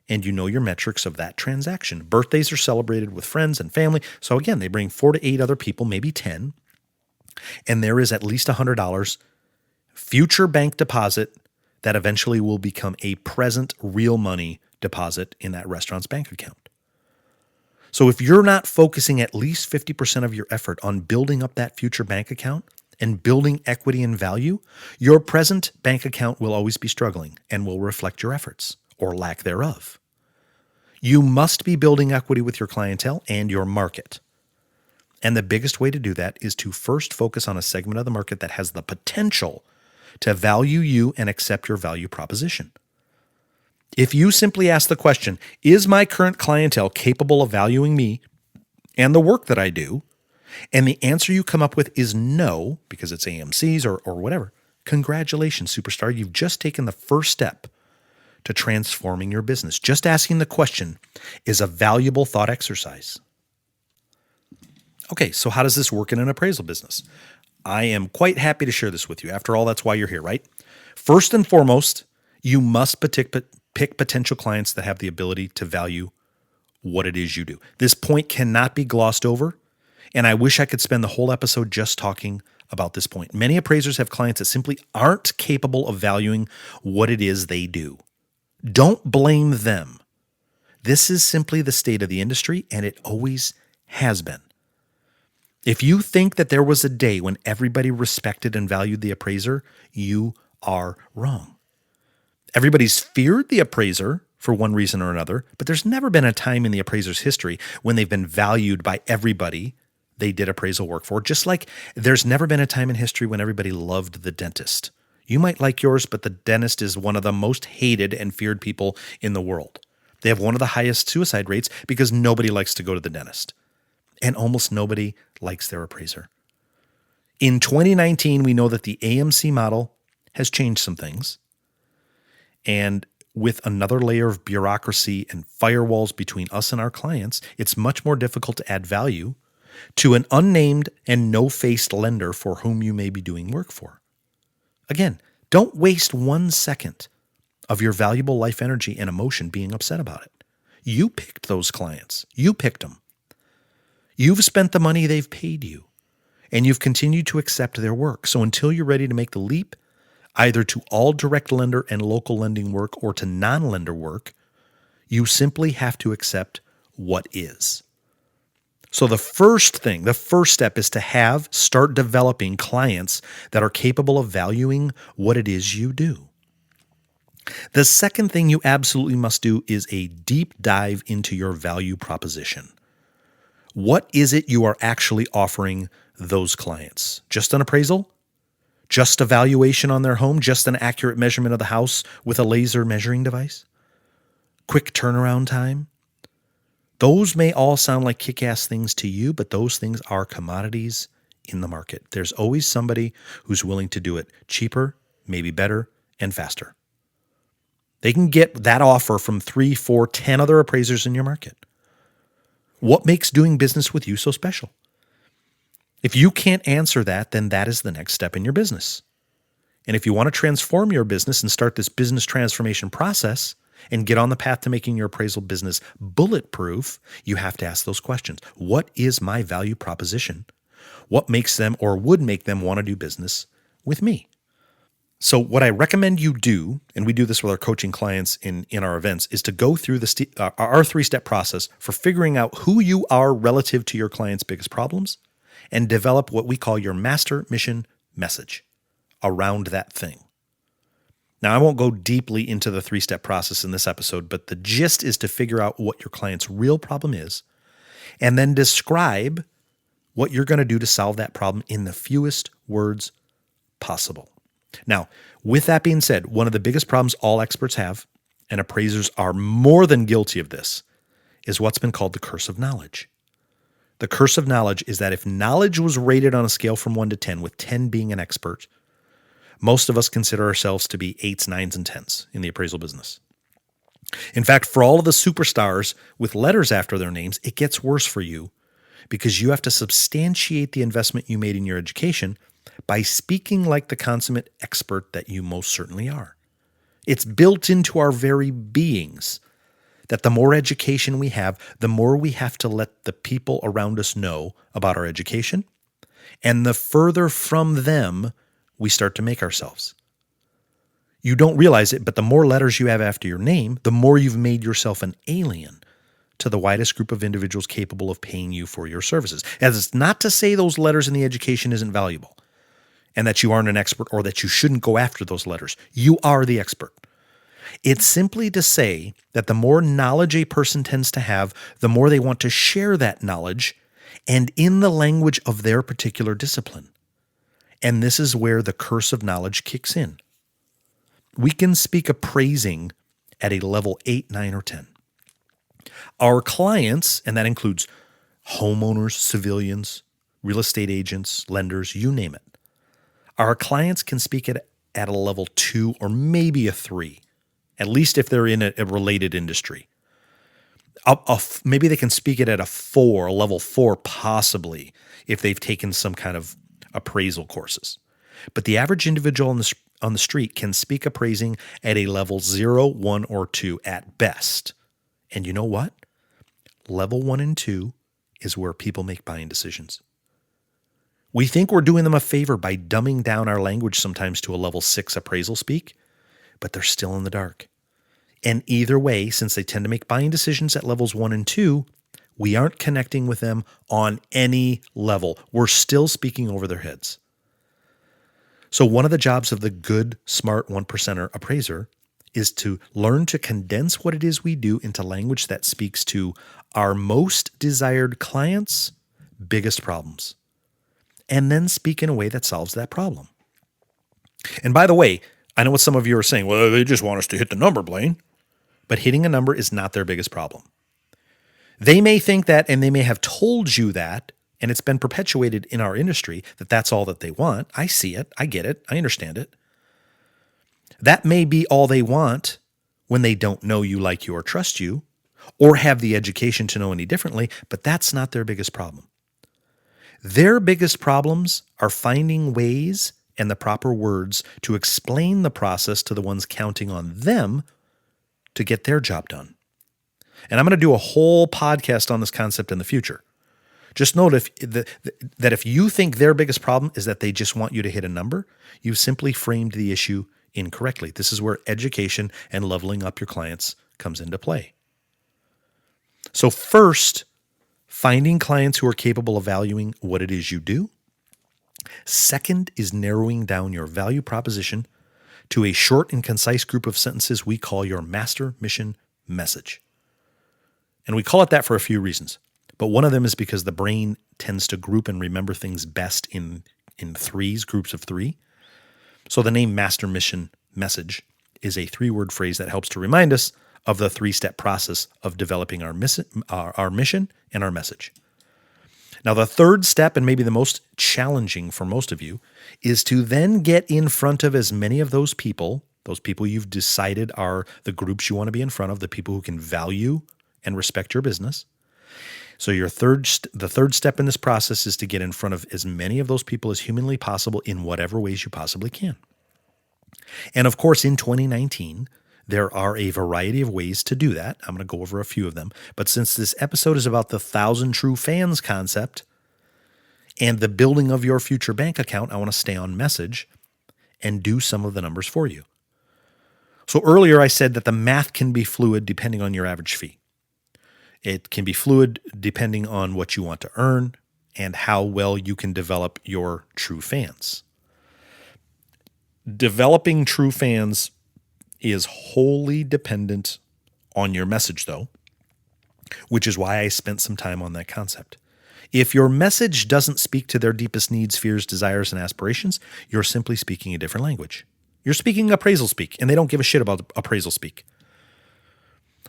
and you know your metrics of that transaction. Birthdays are celebrated with friends and family. So again, they bring 4 to 8 other people, maybe 10, and there is at least $100 future bank deposit that eventually will become a present real money deposit in that restaurant's bank account. So if you're not focusing at least 50% of your effort on building up that future bank account and building equity and value, your present bank account will always be struggling and will reflect your efforts or lack thereof. You must be building equity with your clientele and your market. And the biggest way to do that is to first focus on a segment of the market that has the potential to value you and accept your value proposition. If you simply ask the question, is my current clientele capable of valuing me and the work that I do? And the answer you come up with is no, because it's AMC's or whatever. Congratulations, superstar. You've just taken the first step to transforming your business. Just asking the question is a valuable thought exercise. Okay, so how does this work in an appraisal business? I am quite happy to share this with you. After all, that's why you're here, right? First and foremost, you must pick potential clients that have the ability to value what it is you do. This point cannot be glossed over, and I wish I could spend the whole episode just talking about this point. Many appraisers have clients that simply aren't capable of valuing what it is they do. Don't blame them. This is simply the state of the industry, and it always has been. If you think that there was a day when everybody respected and valued the appraiser, you are wrong. Everybody's feared the appraiser for one reason or another, but there's never been a time in the appraiser's history when they've been valued by everybody they did appraisal work for, just like there's never been a time in history when everybody loved the dentist. You might like yours, but the dentist is one of the most hated and feared people in the world. They have one of the highest suicide rates because nobody likes to go to the dentist. And almost nobody likes their appraiser. In 2019, we know that the AMC model has changed some things. And with another layer of bureaucracy and firewalls between us and our clients, it's much more difficult to add value to an unnamed and no-faced lender for whom you may be doing work for. Again, don't waste 1 second of your valuable life energy and emotion being upset about it. You picked those clients. You picked them. You've spent the money they've paid you, and you've continued to accept their work. So until you're ready to make the leap, either to all direct lender and local lending work or to non-lender work, you simply have to accept what is. So the first step is to start developing clients that are capable of valuing what it is you do. The second thing you absolutely must do is a deep dive into your value proposition. What is it you are actually offering those clients? Just an appraisal? Just a valuation on their home? Just an accurate measurement of the house with a laser measuring device? Quick turnaround time? Those may all sound like kick-ass things to you, but those things are commodities in the market. There's always somebody who's willing to do it cheaper, maybe better, and faster. They can get that offer from 3, 4, 10 other appraisers in your market. What makes doing business with you so special? If you can't answer that, then that is the next step in your business. And if you want to transform your business and start this business transformation process and get on the path to making your appraisal business bulletproof, you have to ask those questions. What is my value proposition? What makes them or would make them want to do business with me? So what I recommend you do, and we do this with our coaching clients in our events, is to go through our 3-step process for figuring out who you are relative to your client's biggest problems and develop what we call your master mission message around that thing. Now, I won't go deeply into the 3-step process in this episode, but the gist is to figure out what your client's real problem is and then describe what you're going to do to solve that problem in the fewest words possible. Now, with that being said, one of the biggest problems all experts have, and appraisers are more than guilty of this, is what's been called the curse of knowledge. The curse of knowledge is that if knowledge was rated on a scale from 1 to 10, with 10 being an expert, most of us consider ourselves to be 8s, 9s, and 10s in the appraisal business. In fact, for all of the superstars with letters after their names, it gets worse for you because you have to substantiate the investment you made in your education by speaking like the consummate expert that you most certainly are. It's built into our very beings that the more education we have, the more we have to let the people around us know about our education, and the further from them we start to make ourselves. You don't realize it, but the more letters you have after your name, the more you've made yourself an alien to the widest group of individuals capable of paying you for your services. As it's not to say those letters in the education isn't valuable and that you aren't an expert or that you shouldn't go after those letters. You are the expert. It's simply to say that the more knowledge a person tends to have, the more they want to share that knowledge and in the language of their particular discipline. And this is where the curse of knowledge kicks in. We can speak appraising at a level 8, 9, or 10. Our clients, and that includes homeowners, civilians, real estate agents, lenders, you name it. Our clients can speak at a level 2 or maybe a 3, at least if they're in a related industry. Maybe they can speak it at a 4, a level 4 possibly, if they've taken some kind of appraisal courses. But the average individual on the street can speak appraising at a level 0, 1, or 2 at best. And you know what? Level 1 and 2 is where people make buying decisions. We think we're doing them a favor by dumbing down our language sometimes to a level 6 appraisal speak, but they're still in the dark. And either way, since they tend to make buying decisions at levels 1 and 2, we aren't connecting with them on any level. We're still speaking over their heads. So one of the jobs of the good, smart 1%er appraiser is to learn to condense what it is we do into language that speaks to our most desired clients' biggest problems, and then speak in a way that solves that problem. And by the way, I know what some of you are saying, well, they just want us to hit the number, Blaine. But hitting a number is not their biggest problem. They may think that, and they may have told you that, and it's been perpetuated in our industry that that's all that they want. I see it. I get it. I understand it. That may be all they want when they don't know you, like you, or trust you, or have the education to know any differently, but that's not their biggest problem. Their biggest problems are finding ways and the proper words to explain the process to the ones counting on them to get their job done. And I'm going to do a whole podcast on this concept in the future. Just note that if you think their biggest problem is that they just want you to hit a number, you've simply framed the issue incorrectly. This is where education and leveling up your clients comes into play. So first, finding clients who are capable of valuing what it is you do. Second is narrowing down your value proposition to a short and concise group of sentences we call your master mission message. And we call it that for a few reasons. But one of them is because the brain tends to group and remember things best in threes, groups of 3. So the name master mission message is a 3-word phrase that helps to remind us of the 3-step process of developing our mission and our message. Now, the third step, and maybe the most challenging for most of you, is to then get in front of as many of those people you've decided are the groups you want to be in front of, the people who can value and respect your business. So the third step in this process is to get in front of as many of those people as humanly possible in whatever ways you possibly can. And of course, in 2019, there are a variety of ways to do that. I'm going to go over a few of them. But since this episode is about the 1,000 true fans concept and the building of your future bank account, I want to stay on message and do some of the numbers for you. So earlier I said that the math can be fluid depending on your average fee. It can be fluid depending on what you want to earn and how well you can develop your true fans. Developing true fans is wholly dependent on your message, though, which is why I spent some time on that concept. If your message doesn't speak to their deepest needs, fears, desires, and aspirations, you're simply speaking a different language. You're speaking appraisal speak, and they don't give a shit about appraisal speak.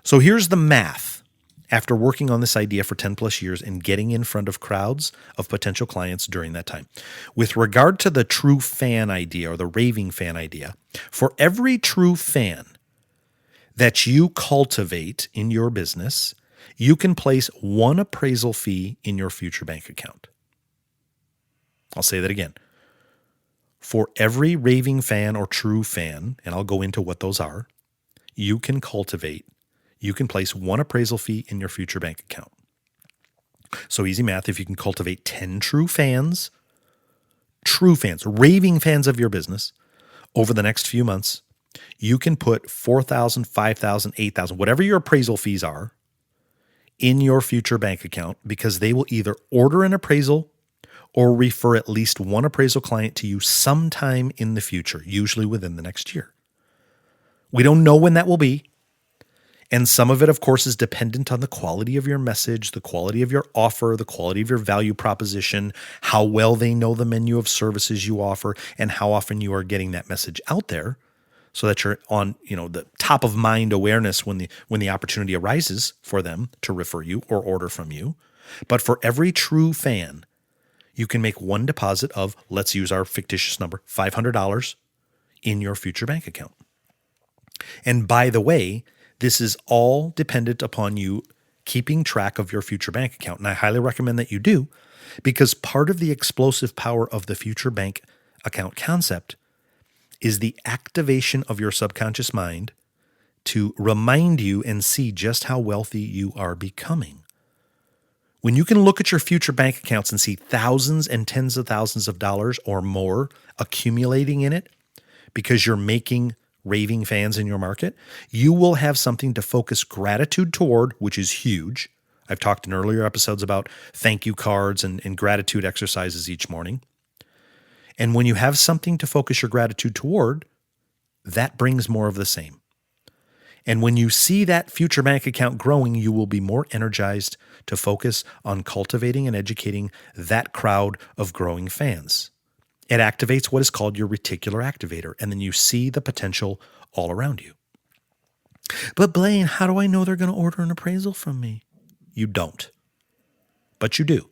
So here's the math. After working on this idea for 10 plus years and getting in front of crowds of potential clients during that time. With regard to the true fan idea or the raving fan idea, for every true fan that you cultivate in your business, you can place one appraisal fee in your future bank account. I'll say that again. For every raving fan or true fan, and I'll go into what those are, you can place one appraisal fee in your future bank account. So easy math, if you can cultivate 10 true fans, raving fans of your business over the next few months, you can put $4,000, $5,000, $8,000, whatever your appraisal fees are, in your future bank account because they will either order an appraisal or refer at least one appraisal client to you sometime in the future, usually within the next year. We don't know when that will be. And some of it, of course, is dependent on the quality of your message, the quality of your offer, the quality of your value proposition, how well they know the menu of services you offer, and how often you are getting that message out there so that you're on, the top of mind awareness when the opportunity arises for them to refer you or order from you. But for every true fan, you can make one deposit of, let's use our fictitious number, $500 in your future bank account. And by the way, this is all dependent upon you keeping track of your future bank account. And I highly recommend that you do, because part of the explosive power of the future bank account concept is the activation of your subconscious mind to remind you and see just how wealthy you are becoming. When you can look at your future bank accounts and see thousands and tens of thousands of dollars or more accumulating in it because you're making raving fans in your market, you will have something to focus gratitude toward, which is huge. I've talked in earlier episodes about thank you cards and gratitude exercises each morning. And when you have something to focus your gratitude toward, that brings more of the same. And when you see that future bank account growing, you will be more energized to focus on cultivating and educating that crowd of growing fans. It activates what is called your reticular activator, and then you see the potential all around you. But Blaine, how do I know they're going to order an appraisal from me? You don't. But you do.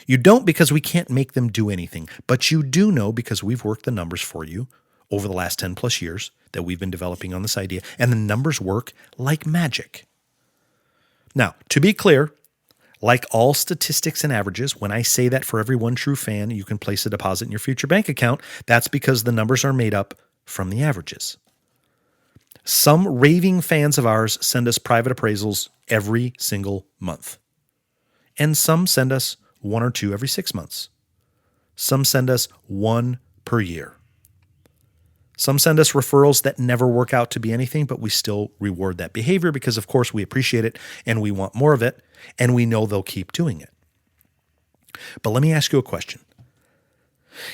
You don't because we can't make them do anything, but you do know because we've worked the numbers for you over the last 10 plus years that we've been developing on this idea, and the numbers work like magic. Now, to be clear, like all statistics and averages, when I say that for every one true fan, you can place a deposit in your future bank account, that's because the numbers are made up from the averages. Some raving fans of ours send us private appraisals every single month. And some send us one or two every 6 months. Some send us one per year. Some send us referrals that never work out to be anything, but we still reward that behavior because, of course, we appreciate it and we want more of it, and we know they'll keep doing it. But let me ask you a question.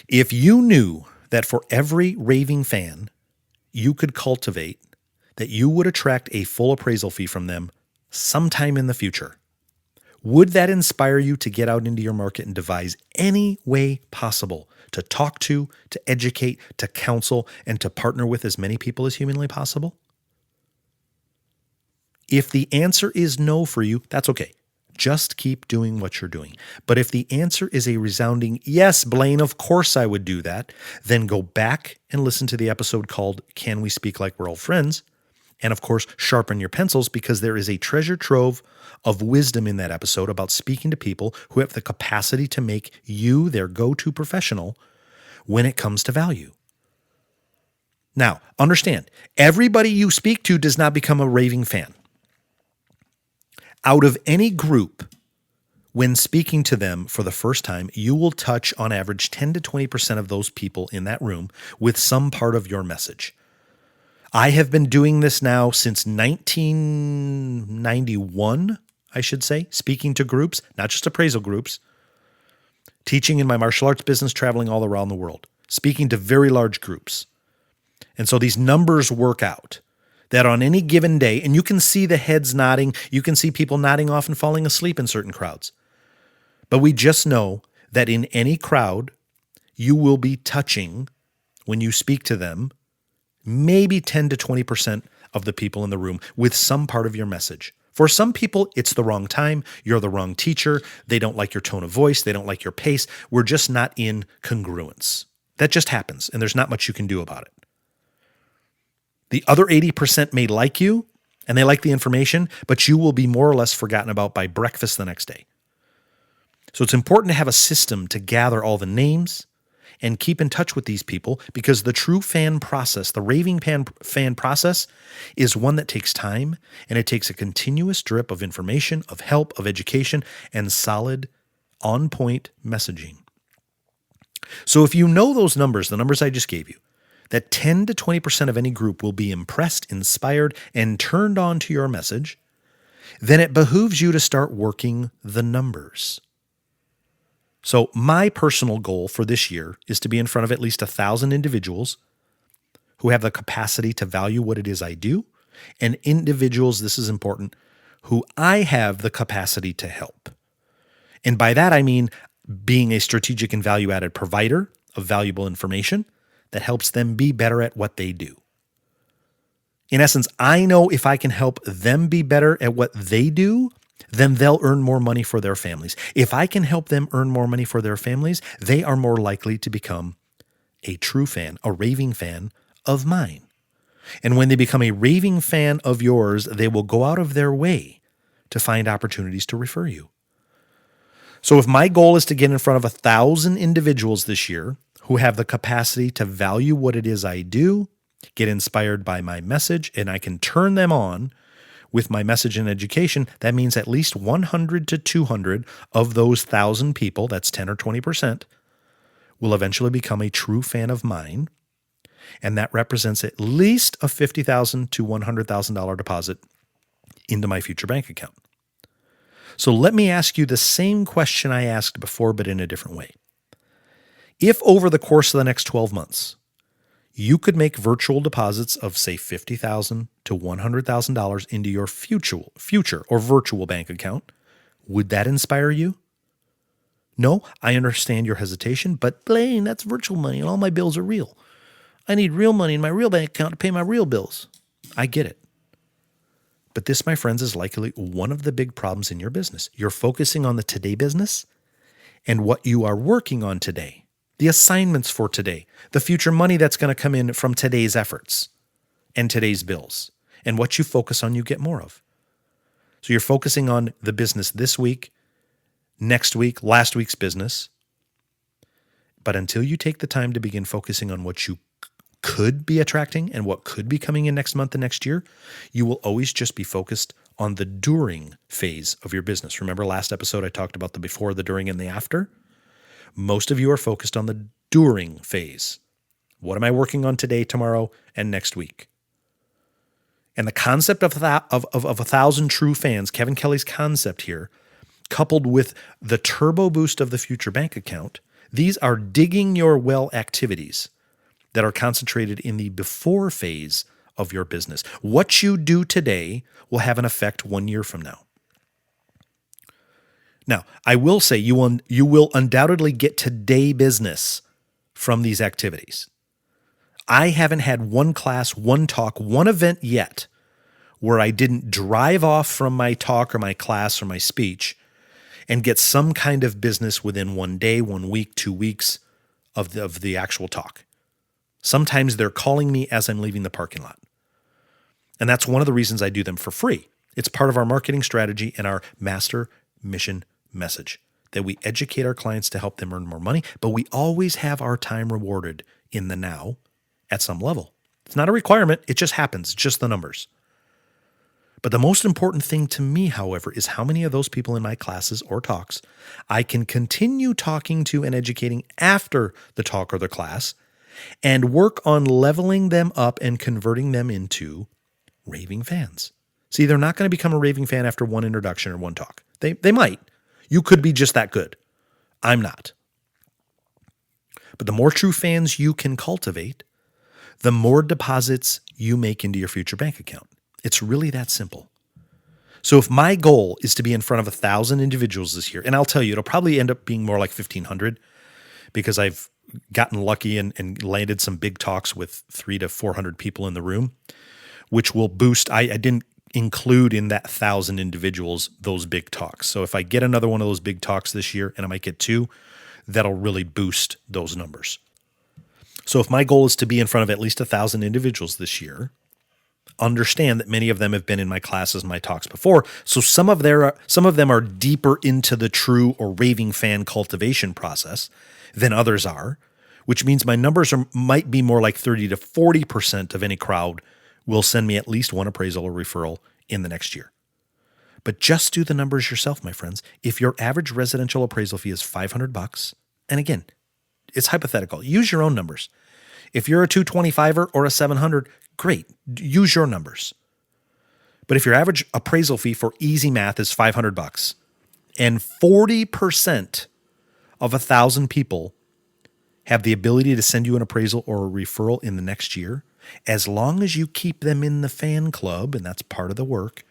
If you knew that for every raving fan you could cultivate, that you would attract a full appraisal fee from them sometime in the future, would that inspire you to get out into your market and devise any way possible to talk to educate, to counsel, and to partner with as many people as humanly possible? If the answer is no for you, that's okay. Just keep doing what you're doing. But if the answer is a resounding, yes, Blaine, of course I would do that, then go back and listen to the episode called Can We Speak Like We're Old Friends? And of course, sharpen your pencils because there is a treasure trove of wisdom in that episode about speaking to people who have the capacity to make you their go-to professional when it comes to value. Now, understand, everybody you speak to does not become a raving fan. Out of any group, when speaking to them for the first time, you will touch on average 10 to 20% of those people in that room with some part of your message. I have been doing this now since 1991, I should say, speaking to groups, not just appraisal groups, teaching in my martial arts business, traveling all around the world, speaking to very large groups. And so these numbers work out that on any given day, and you can see the heads nodding, you can see people nodding off and falling asleep in certain crowds. But we just know that in any crowd, you will be touching, when you speak to them, maybe 10 to 20% of the people in the room with some part of your message. For some people, it's the wrong time. You're the wrong teacher. They don't like your tone of voice. They don't like your pace. We're just not in congruence. That just happens, and there's not much you can do about it. The other 80% may like you, and they like the information, but you will be more or less forgotten about by breakfast the next day. So it's important to have a system to gather all the names and keep in touch with these people, because the true fan process, the raving fan process, is one that takes time, and it takes a continuous drip of information, of help, of education, and solid, on-point messaging. So if you know those numbers, the numbers I just gave you, that 10 to 20% of any group will be impressed, inspired, and turned on to your message, then it behooves you to start working the numbers. So my personal goal for this year is to be in front of at least 1,000 individuals who have the capacity to value what it is I do, and individuals, this is important, who I have the capacity to help. And by that, I mean being a strategic and value-added provider of valuable information that helps them be better at what they do. In essence, I know if I can help them be better at what they do, then they'll earn more money for their families. If I can help them earn more money for their families, they are more likely to become a true fan, a raving fan of mine. And when they become a raving fan of yours, they will go out of their way to find opportunities to refer you. So if my goal is to get in front of 1,000 individuals this year who have the capacity to value what it is I do, get inspired by my message, and I can turn them on with my message and education, that means at least 100 to 200 of those 1,000 people, that's 10 or 20%, will eventually become a true fan of mine. And that represents at least a $50,000 to $100,000 deposit into my future bank account. So let me ask you the same question I asked before, but in a different way. If over the course of the next 12 months, you could make virtual deposits of, say, $50,000 to $100,000 into your future or virtual bank account, would that inspire you? No, I understand your hesitation, but Blaine, that's virtual money and all my bills are real. I need real money in my real bank account to pay my real bills. I get it. But this, my friends, is likely one of the big problems in your business. You're focusing on the today business and what you are working on today, the assignments for today, the future money that's going to come in from today's efforts and today's bills. And what you focus on, you get more of. So you're focusing on the business this week, next week, last week's business. But until you take the time to begin focusing on what you could be attracting and what could be coming in next month and next year, you will always just be focused on the during phase of your business. Remember last episode I talked about the before, the during, and the after? Most of you are focused on the during phase. What am I working on today, tomorrow, and next week? And the concept of 1,000 true fans, Kevin Kelly's concept here, coupled with the turbo boost of the future bank account, these are digging your well activities that are concentrated in the before phase of your business. What you do today will have an effect 1 year from now. Now, I will say you will undoubtedly get today business from these activities. I haven't had one class, one talk, one event yet where I didn't drive off from my talk or my class or my speech and get some kind of business within 1 day, 1 week, 2 weeks of the actual talk. Sometimes they're calling me as I'm leaving the parking lot. And that's one of the reasons I do them for free. It's part of our marketing strategy and our master mission message that we educate our clients to help them earn more money, but we always have our time rewarded in the now at some level. It's not a requirement. It just happens. It's just the numbers. But the most important thing to me, however, is how many of those people in my classes or talks I can continue talking to and educating after the talk or the class and work on leveling them up and converting them into raving fans. See, they're not going to become a raving fan after one introduction or one talk. They might. You could be just that good. I'm not. But the more true fans you can cultivate, the more deposits you make into your future bank account. It's really that simple. So if my goal is to be in front of 1,000 individuals this year, and I'll tell you, it'll probably end up being more like 1,500 because I've gotten lucky and landed some big talks with 300 to 400 people in the room, which will boost. I didn't include in that 1,000 individuals those big talks. So if I get another one of those big talks this year, and I might get 2, that'll really boost those numbers. So if my goal is to be in front of at least 1,000 individuals this year, understand that many of them have been in my classes, my talks before. So some of them are deeper into the true or raving fan cultivation process than others are, which means my numbers might be more like 30 to 40% of any crowd will send me at least one appraisal or referral in the next year. But just do the numbers yourself, my friends. If your average residential appraisal fee is $500, and again, it's hypothetical. Use your own numbers. If you're a 225er or a 700, great. Use your numbers. But if your average appraisal fee for easy math is $500 and 40% of 1,000 people have the ability to send you an appraisal or a referral in the next year, as long as you keep them in the fan club, and that's part of the work,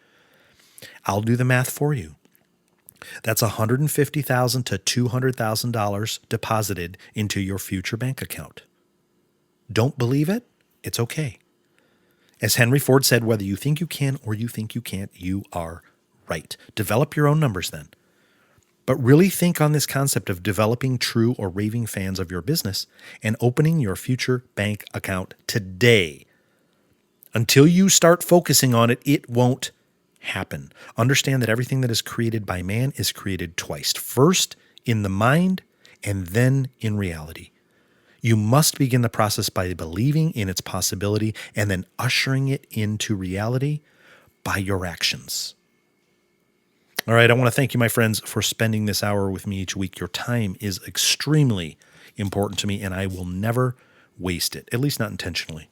I'll do the math for you. That's $150,000 to $200,000 deposited into your future bank account. Don't believe it? It's okay. As Henry Ford said, whether you think you can or you think you can't, you are right. Develop your own numbers then. But really think on this concept of developing true or raving fans of your business and opening your future bank account today. Until you start focusing on it, it won't happen. Understand that everything that is created by man is created twice. First in the mind and then in reality. You must begin the process by believing in its possibility and then ushering it into reality by your actions. All right, I want to thank you, my friends, for spending this hour with me each week. Your time is extremely important to me, and I will never waste it, at least not intentionally.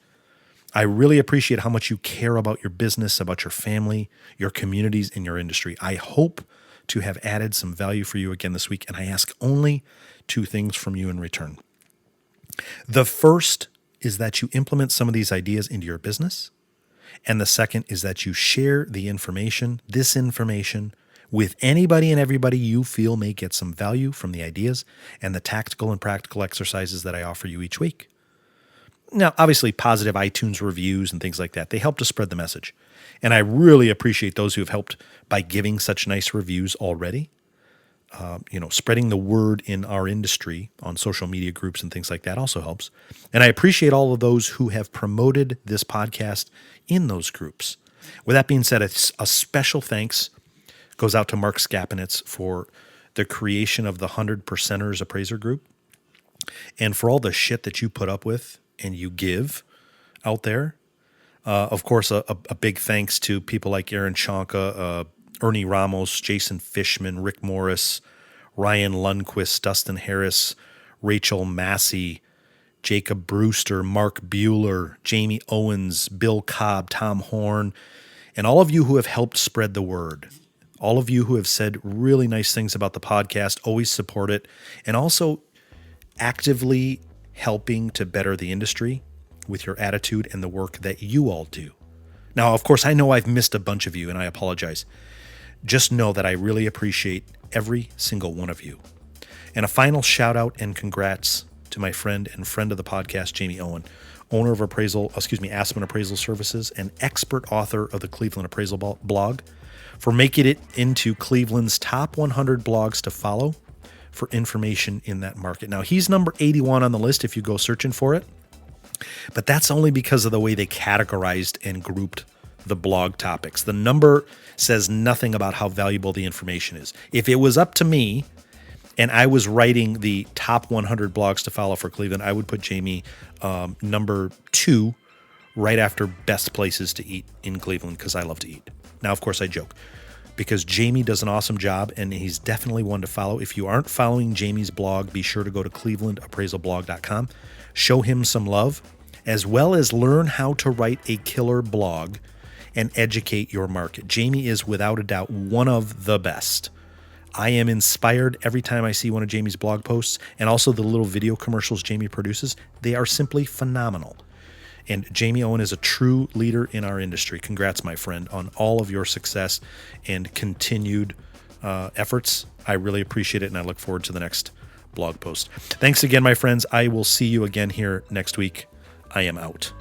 I really appreciate how much you care about your business, about your family, your communities, and your industry. I hope to have added some value for you again this week, and I ask only 2 things from you in return. The first is that you implement some of these ideas into your business. And the second is that you share the information, this information, with anybody and everybody you feel may get some value from the ideas and the tactical and practical exercises that I offer you each week. Now, obviously, positive iTunes reviews and things like that, they help to spread the message. And I really appreciate those who have helped by giving such nice reviews already. Spreading the word in our industry on social media groups and things like that also helps. And I appreciate all of those who have promoted this podcast in those groups. With that being said, a special thanks goes out to Mark Skapenitz for the creation of the 100%ers appraiser group and for all the shit that you put up with and you give out there. Of course, a big thanks to people like Aaron Shonka, Ernie Ramos, Jason Fishman, Rick Morris, Ryan Lundquist, Dustin Harris, Rachel Massey, Jacob Brewster, Mark Bueller, Jamie Owens, Bill Cobb, Tom Horn, and all of you who have helped spread the word. All of you who have said really nice things about the podcast, always support it, and also actively helping to better the industry with your attitude and the work that you all do. Now, of course, I know I've missed a bunch of you, and I apologize. Just know that I really appreciate every single one of you. And a final shout out and congrats to my friend and friend of the podcast, Jamie Owen, owner of Aspen Appraisal Services and expert author of the Cleveland Appraisal blog, for making it into Cleveland's top 100 blogs to follow for information in that market. Now, he's number 81 on the list if you go searching for it, but that's only because of the way they categorized and grouped the blog topics. The number says nothing about how valuable the information is. If it was up to me and I was writing the top 100 blogs to follow for Cleveland, I would put Jamie number 2 right after best places to eat in Cleveland because I love to eat. Now, of course, I joke because Jamie does an awesome job and he's definitely one to follow. If you aren't following Jamie's blog, be sure to go to clevelandappraisalblog.com, show him some love, as well as learn how to write a killer blog and educate your market. Jamie is without a doubt one of the best. I am inspired every time I see one of Jamie's blog posts, and also the little video commercials Jamie produces. They are simply phenomenal. And Jamie Owen is a true leader in our industry. Congrats, my friend, on all of your success and continued efforts. I really appreciate it, and I look forward to the next blog post. Thanks again, my friends. I will see you again here next week. I am out.